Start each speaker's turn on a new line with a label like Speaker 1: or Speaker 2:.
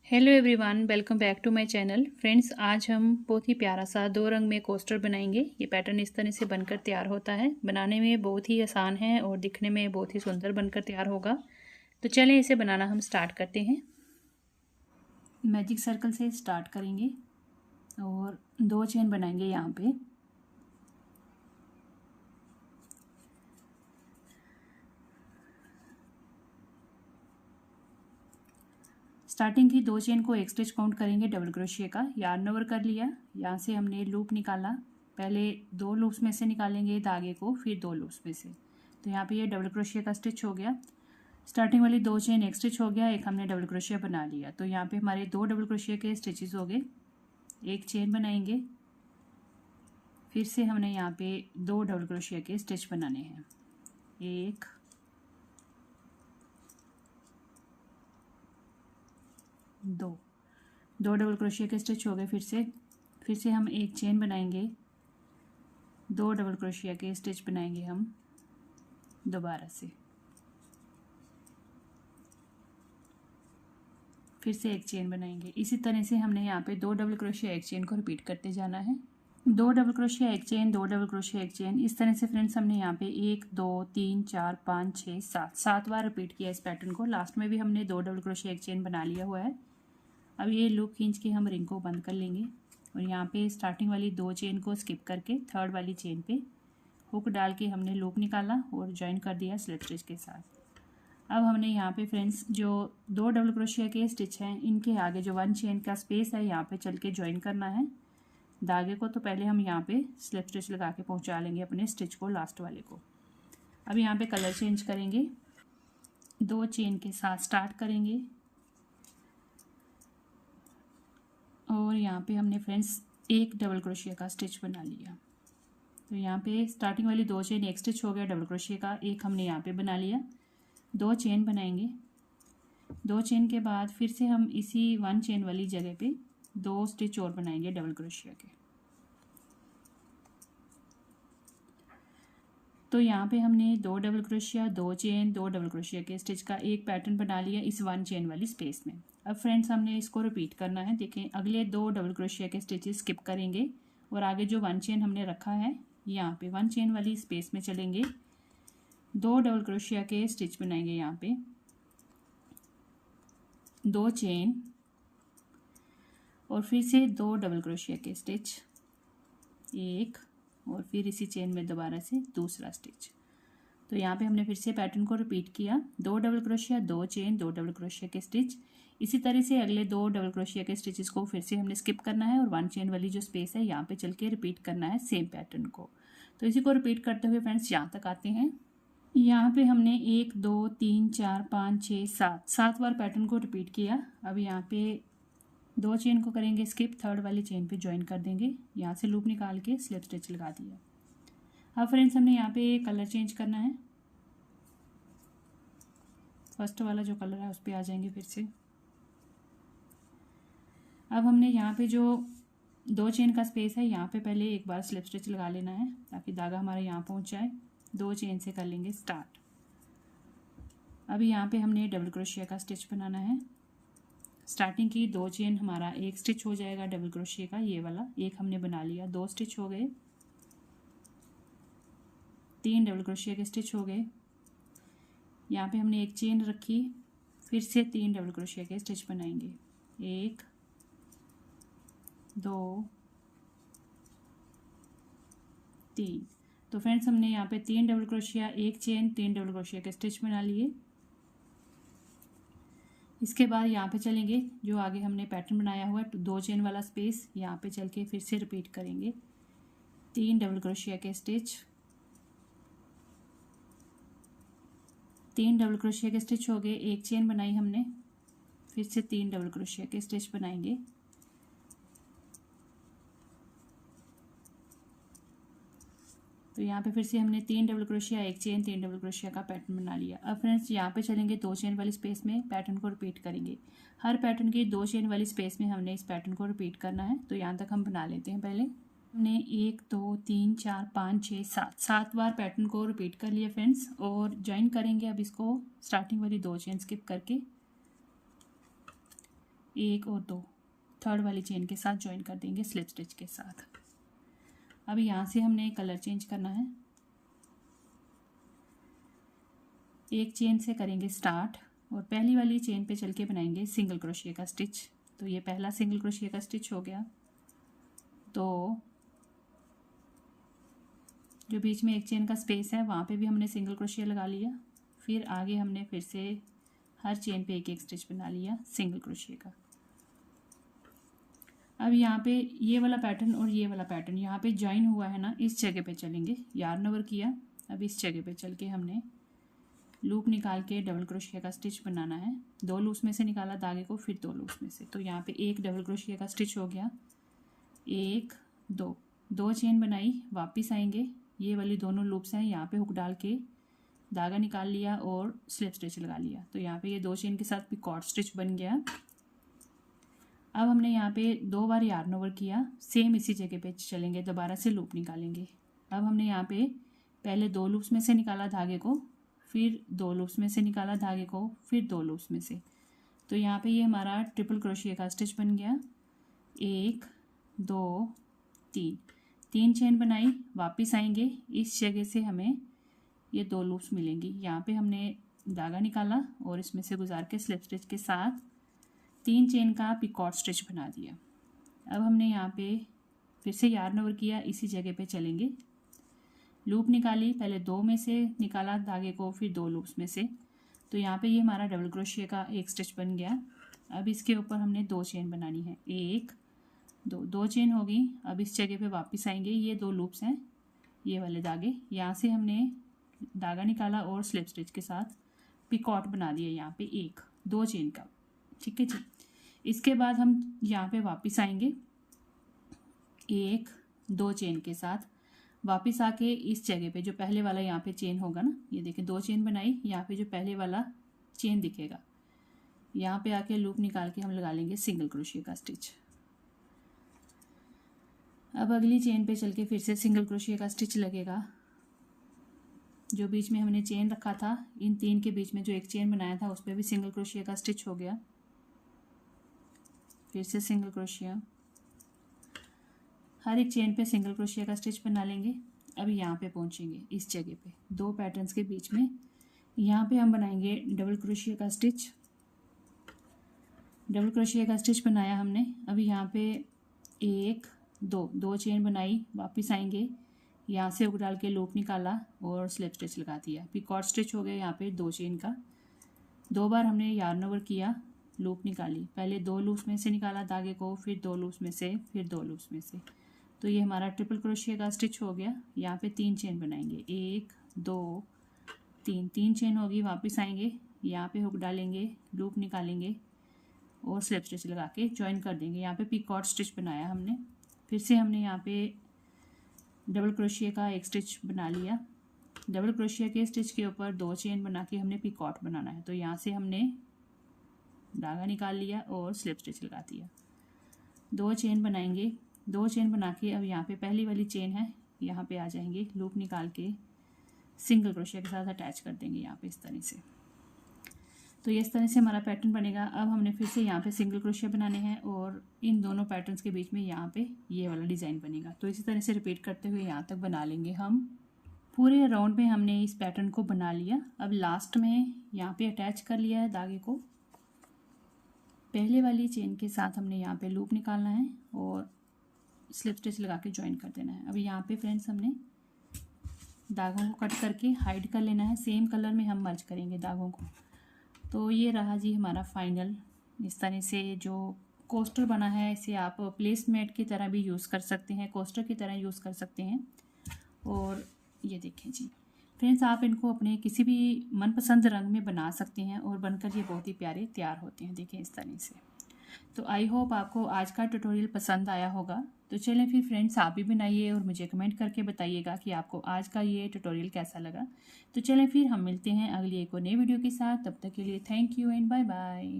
Speaker 1: Hello everyone, welcome back to my channel. Friends, आज हम बहुत ही प्यारा सा 2 रंग में कोस्टर बनाएंगे। ये पैटर्न इस तरह से बनकर तैयार होता है। बनाने में बहुत ही आसान है और दिखने में बहुत ही सुंदर बनकर तैयार होगा। तो चलें इसे बनाना हम स्टार्ट करते हैं। मैजिक सर्कल से स्टार्ट करेंगे और 2 चेन बनाएंगे यहाँ पे। स्टार्टिंग की 2 चेन को एक स्टिच काउंट करेंगे डबल क्रोशिया का। यार्न ओवर कर लिया, यहाँ से हमने लूप निकाला। पहले 2 लूप्स में से निकालेंगे धागे को, फिर 2 लूप्स में से। तो यहाँ पे ये डबल क्रोशिया का स्टिच हो गया। स्टार्टिंग वाली 2 चेन एक स्टिच हो गया, एक हमने डबल क्रोशिया बना लिया। तो यहाँ पे हमारे 2 डबल क्रोशिया के स्टिचेस हो गए। एक चेन बनाएंगे, फिर से हमने यहाँ पे 2 डबल क्रोशिया के स्टिच बनाने हैं। एक, दो डबल क्रोशिया के स्टिच हो गए। फिर से हम एक चेन बनाएंगे, 2 डबल क्रोशिया के स्टिच बनाएंगे हम दोबारा से। फिर से एक चेन बनाएंगे। इसी तरह से हमने यहाँ पे 2 डबल क्रोशिया एक चेन को रिपीट करते जाना है। 2 डबल क्रोशिया एक चेन, 2 डबल क्रोशिया एक चेन। इस तरह से फ्रेंड्स हमने यहाँ पे 1 2 3 4 5 6 7 बार रिपीट किया इस पैटर्न को। लास्ट में भी हमने 2 डबल क्रोशिया एक चेन बना लिया हुआ है। अब ये लूप खींच के हम रिंग को बंद कर लेंगे और यहाँ पे स्टार्टिंग वाली 2 चेन को स्किप करके थर्ड वाली चेन पे हुक डाल के हमने लूप निकाला और ज्वाइन कर दिया स्लिप स्टिच के साथ। अब हमने यहाँ पे फ्रेंड्स जो 2 डबल क्रोशिया के स्टिच हैं, इनके आगे जो 1 चेन का स्पेस है यहाँ पे चल के ज्वाइन करना है धागे को। तो पहले हम यहाँ पे स्लिप स्टिच लगा के पहुँचा लेंगे अपने स्टिच को, लास्ट वाले को। अब यहाँ पे कलर चेंज करेंगे, 2 चेन के साथ स्टार्ट करेंगे और यहाँ पे हमने फ्रेंड्स एक डबल क्रोशिया का स्टिच बना लिया। तो यहाँ पे स्टार्टिंग वाली 2 चेन एक स्टिच हो गया डबल क्रोशिया का, एक हमने यहाँ पे बना लिया। 2 चेन बनाएंगे, 2 चेन के बाद फिर से हम इसी 1 चेन वाली जगह पे 2 स्टिच और बनाएंगे डबल क्रोशिया के। तो यहाँ पे हमने 2 double crochet, 2 chain, 2 double crochet के स्टिच का एक पैटर्न बना लिया इस 1 चेन वाली स्पेस में। अब फ्रेंड्स हमने इसको रिपीट करना है। देखें, अगले 2 डबल क्रोशिया के स्टिचेस स्किप करेंगे और आगे जो 1 चेन हमने रखा है यहाँ पे 1 चेन वाली स्पेस में चलेंगे, 2 डबल क्रोशिया के स्टिच बनाएंगे यहाँ पे, 2 चेन और फिर से 2 डबल क्रोशिया के स्टिच, एक और फिर इसी चेन में दोबारा से दूसरा स्टिच। तो यहाँ पे हमने फिर से पैटर्न को रिपीट किया, 2 double crochet, 2 chain, 2 double crochet के स्टिच। इसी तरह से अगले 2 डबल क्रोशिया के स्टिचेस को फिर से हमने स्किप करना है और 1 चेन वाली जो स्पेस है यहाँ पे चल के रिपीट करना है सेम पैटर्न को। तो इसी को रिपीट करते हुए फ्रेंड्स यहाँ तक आते हैं। यहाँ पे हमने 1 2 3 4 5 6 7 बार पैटर्न को रिपीट किया। अब यहाँ पे 2 चेन को करेंगे स्किप, थर्ड वाली चेन पे ज्वाइन कर देंगे, यहाँ से लूप निकाल के स्लिप स्टिच लगा दिया। अब फ्रेंड्स हमने यहाँ पे कलर चेंज करना है। फर्स्ट वाला जो कलर है उस पर आ जाएंगे फिर से। अब हमने यहाँ पे जो 2 चेन का स्पेस है यहाँ पे पहले एक बार स्लिप स्टिच लगा लेना है ताकि धागा हमारे यहाँ पहुँच जाए। 2 चेन से कर लेंगे स्टार्ट। अभी यहाँ पे हमने डबल क्रोशिया का स्टिच बनाना है। स्टार्टिंग की 2 चेन हमारा एक स्टिच हो जाएगा डबल क्रोशिया का, ये वाला एक हमने बना लिया, 2 स्टिच हो गए, 3 डबल क्रोशिया के स्टिच हो गए। यहाँ पे हमने एक चेन रखी, फिर से 3 डबल क्रोशिया के स्टिच बनाएंगे, 1 2 3। तो फ्रेंड्स हमने यहाँ पे 3 डबल क्रोशिया, एक चेन, 3 डबल क्रोशिया के स्टिच बना लिए। इसके बाद यहाँ पे चलेंगे, जो आगे हमने पैटर्न बनाया हुआ है 2 चेन वाला स्पेस, यहाँ पे चल के फिर से रिपीट करेंगे, 3 डबल क्रोशिया के स्टिच, 3 डबल क्रोशिया के स्टिच हो गए, एक चेन बनाई हमने, फिर से 3 डबल क्रोशिया के स्टिच बनाएंगे। तो यहाँ पे फिर से हमने 3 डबल क्रोशिया, एक चेन, 3 डबल क्रोशिया का पैटर्न बना लिया। अब फ्रेंड्स यहाँ पे चलेंगे 2 चेन वाली स्पेस में, पैटर्न को रिपीट करेंगे। हर पैटर्न की 2 चेन वाली स्पेस में हमने इस पैटर्न को रिपीट करना है। तो यहाँ तक हम बना लेते हैं। पहले हमने 1 2 3 4 5 6 7 बार पैटर्न को रिपीट कर लिया फ्रेंड्स और ज्वाइन करेंगे अब इसको स्टार्टिंग वाली 2 चेन स्किप करके। 1 और 2 थर्ड वाली चेन के साथ ज्वाइन कर देंगे स्लिप स्टिच के साथ। अब यहाँ से हमने कलर चेंज करना है। एक चेन से करेंगे स्टार्ट और पहली वाली चेन पे चल के बनाएंगे सिंगल क्रोशिया का स्टिच। तो ये पहला सिंगल क्रोशिया का स्टिच हो गया। तो जो बीच में एक चेन का स्पेस है वहाँ पे भी हमने सिंगल क्रोशिया लगा लिया। फिर आगे हमने फिर से हर चेन पे एक एक स्टिच बना लिया सिंगल क्रोशिया का। अब यहाँ पे ये वाला पैटर्न और ये वाला पैटर्न यहाँ पे ज्वाइन हुआ है ना, इस जगह पे चलेंगे। यार्न ओवर किया, अब इस जगह पे चल के हमने लूप निकाल के डबल क्रोशिया का स्टिच बनाना है। 2 लूप्स में से निकाला धागे को, फिर 2 लूप्स में से। तो यहाँ पे एक डबल क्रोशिया का स्टिच हो गया, 1 2 चेन बनाई, वापस आएंगे। ये वाली दोनों लूप्स हैं, यहाँ पे हुक डाल के धागा निकाल लिया और स्लिप स्टिच लगा लिया। तो यहाँ पे ये 2 चेन के साथ पिकॉट स्टिच बन गया। अब हमने यहाँ पे 2 बार यार्न ओवर किया, सेम इसी जगह पे चलेंगे, दोबारा से लूप निकालेंगे। अब हमने यहाँ पे पहले 2 लूप्स में से निकाला धागे को, फिर 2 लूप्स में से निकाला धागे को, फिर 2 लूप्स में से। तो यहाँ पे ये हमारा ट्रिपल क्रोशिया का स्टिच बन गया। 1 2 3 चेन बनाई, वापस आएंगे। इस जगह से हमें ये 2 लूप्स मिलेंगी। यहाँ पे हमने धागा निकाला और इसमें से गुजार के स्लिप स्टिच के साथ 3 चेन का पिकॉट स्टिच बना दिया। अब हमने यहाँ पे फिर से यार्न ओवर किया, इसी जगह पे चलेंगे। लूप निकाली, पहले 2 में से निकाला धागे को, फिर 2 लूप्स में से। तो यहाँ पे ये हमारा डबल क्रोशिया का एक स्टिच बन गया। अब इसके ऊपर हमने 2 चेन बनानी है, 1 2 चेन होगी। अब इस जगह पे वापस आएंगे, ये 2 लूप्स हैं, ये वाले धागे। यहाँ से हमने धागा निकाला और स्लिप स्टिच के साथ पिकॉट बना दिया यहाँ पे 2 चेन का। ठीक है जी। इसके बाद हम यहाँ पे वापस आएंगे 1 2 चेन के साथ, वापस आके इस जगह पे जो पहले वाला यहाँ पे चेन होगा ना, ये देखिए 2 चेन बनाई, यहाँ पे जो पहले वाला चेन दिखेगा, यहाँ पे आके लूप निकाल के हम लगा लेंगे सिंगल क्रोशिया का स्टिच। अब अगली चेन पे चल के फिर से सिंगल क्रोशिया का स्टिच लगेगा। जो बीच में हमने चेन रखा था, इन 3 के बीच में जो एक चेन बनाया था उस पर भी सिंगल क्रोशिया का स्टिच हो गया। फिर से सिंगल क्रोशिया, हर एक चेन पे सिंगल क्रोशिया का स्टिच बना लेंगे। अब यहाँ पे पहुँचेंगे इस जगह पे 2 पैटर्न्स के बीच में, यहाँ पे हम बनाएंगे डबल क्रोशिया का स्टिच। डबल क्रोशिया का स्टिच बनाया हमने। अब यहाँ पे 1 2 चेन बनाई, वापस आएंगे, यहाँ से हुक डाल के लूप निकाला और स्लिप स्टिच लगा दिया। पिकॉट स्टिच हो गया यहाँ पे 2 चेन का। 2 बार हमने यार्न ओवर किया, लूप निकाली, पहले 2 लूप्स में से निकाला धागे को, फिर 2 लूप्स में से, फिर 2 लूप्स में से। तो ये हमारा ट्रिपल क्रोशिया का स्टिच हो गया। यहाँ पे 3 चेन बनाएंगे, 1 2 3 चेन होगी, वापस आएंगे, यहाँ पे हुक डालेंगे, लूप निकालेंगे और स्लिप स्टिच लगा के ज्वाइन कर देंगे। यहाँ पे पिकॉट स्टिच बनाया हमने। फिर से हमने यहाँ पे डबल क्रोशिया का एक स्टिच बना लिया। डबल क्रोशिया के स्टिच के ऊपर 2 चेन बना के हमने पिकॉट बनाना है। तो यहाँ से हमने धागा निकाल लिया और स्लिप स्टिच लगा दिया। 2 चेन बनाएंगे, 2 चेन बना के अब यहाँ पे पहली वाली चेन है, यहाँ पे आ जाएंगे, लूप निकाल के सिंगल क्रोशिया के साथ अटैच कर देंगे यहाँ पे इस तरह से। तो ये इस तरह से हमारा पैटर्न बनेगा। अब हमने फिर से यहाँ पे सिंगल क्रोशिया बनाने हैं और इन दोनों पैटर्न्स के बीच में यहाँ पे ये वाला डिज़ाइन बनेगा। तो इसी तरह से रिपीट करते हुए यहाँ तक बना लेंगे हम। पूरे राउंड में हमने इस पैटर्न को बना लिया। अब लास्ट में यहाँ पे अटैच कर लिया है धागे को, पहले वाली चेन के साथ हमने यहाँ पे लूप निकालना है और स्लिप स्टिच लगा के ज्वाइन कर देना है। अब यहाँ पे फ्रेंड्स हमने धागों को कट करके हाइड कर लेना है, सेम कलर में हम मर्ज करेंगे धागों को। तो ये रहा जी हमारा फाइनल। इस तरह से जो कोस्टर बना है, इसे आप प्लेसमेट की तरह भी यूज़ कर सकते हैं, कोस्टर की तरह यूज़ कर सकते हैं। और ये देखें जी फ्रेंड्स, आप इनको अपने किसी भी मनपसंद रंग में बना सकते हैं और बनकर ये बहुत ही प्यारे तैयार होते हैं। देखें इस तरह से। तो आई होप आपको आज का ट्यूटोरियल पसंद आया होगा। तो चलें फिर फ्रेंड्स, आप भी बनाइए और मुझे कमेंट करके बताइएगा कि आपको आज का ये ट्यूटोरियल कैसा लगा। तो चलें फिर हम मिलते हैं अगली एक और नई वीडियो के साथ। तब तक के लिए thank you and bye bye.